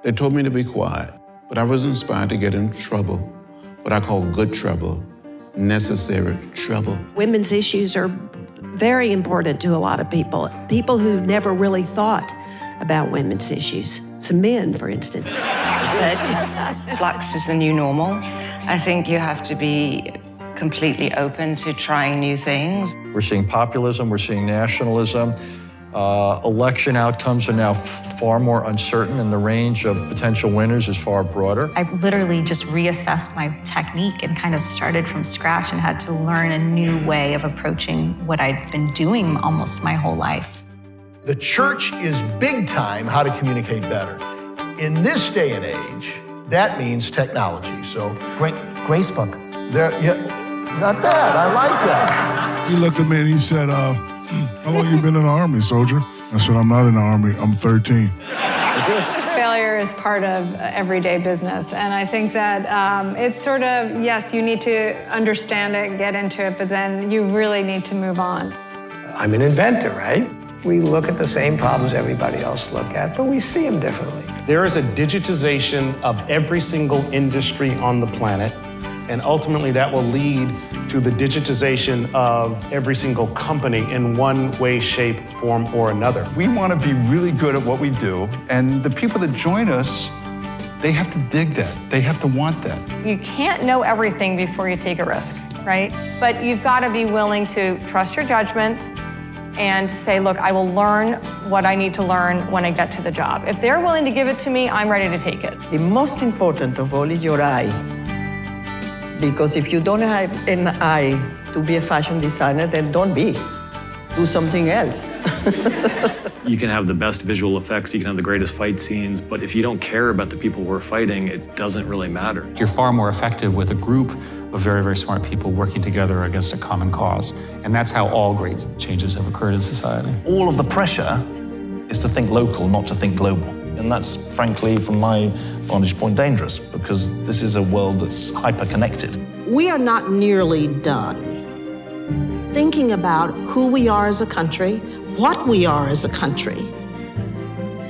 They told me to be quiet, but I was inspired to get in trouble, what I call good trouble, necessary trouble. Women's issues are very important to a lot of people who never really thought about women's issues. Some men, for instance. Flux is the new normal. I think you have to be completely open to trying new things. We're seeing populism, we're seeing nationalism. Election outcomes are now far more uncertain, and the range of potential winners is far broader. I literally just reassessed my technique and kind of started from scratch and had to learn a new way of approaching what I'd been doing almost my whole life. The church is big time how to communicate better. In this day and age, that means technology. So Grace book. Not bad, I like that. He looked at me and he said, how long you been in the Army, soldier? I said, I'm not in the Army, I'm 13. Failure is part of everyday business, and I think that it's sort of, yes, you need to understand it, get into it, but then you really need to move on. I'm an inventor, right? We look at the same problems everybody else look at, but we see them differently. There is a digitization of every single industry on the planet, and ultimately that will lead to the digitization of every single company in one way, shape, form, or another. We want to be really good at what we do, and the people that join us, they have to dig that. They have to want that. You can't know everything before you take a risk, right? But you've got to be willing to trust your judgment and say, look, I will learn what I need to learn when I get to the job. If they're willing to give it to me, I'm ready to take it. The most important of all is your eye. Because if you don't have an eye to be a fashion designer, then don't be. Do something else. You can have the best visual effects, you can have the greatest fight scenes, but if you don't care about the people we're fighting, it doesn't really matter. You're far more effective with a group of very, very smart people working together against a common cause. And that's how all great changes have occurred in society. All of the pressure is to think local, not to think global. And that's, frankly, from my vantage point, dangerous, because this is a world that's hyper-connected. We are not nearly done thinking about who we are as a country, what we are as a country,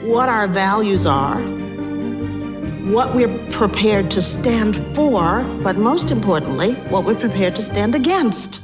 what our values are, what we're prepared to stand for, but most importantly, what we're prepared to stand against.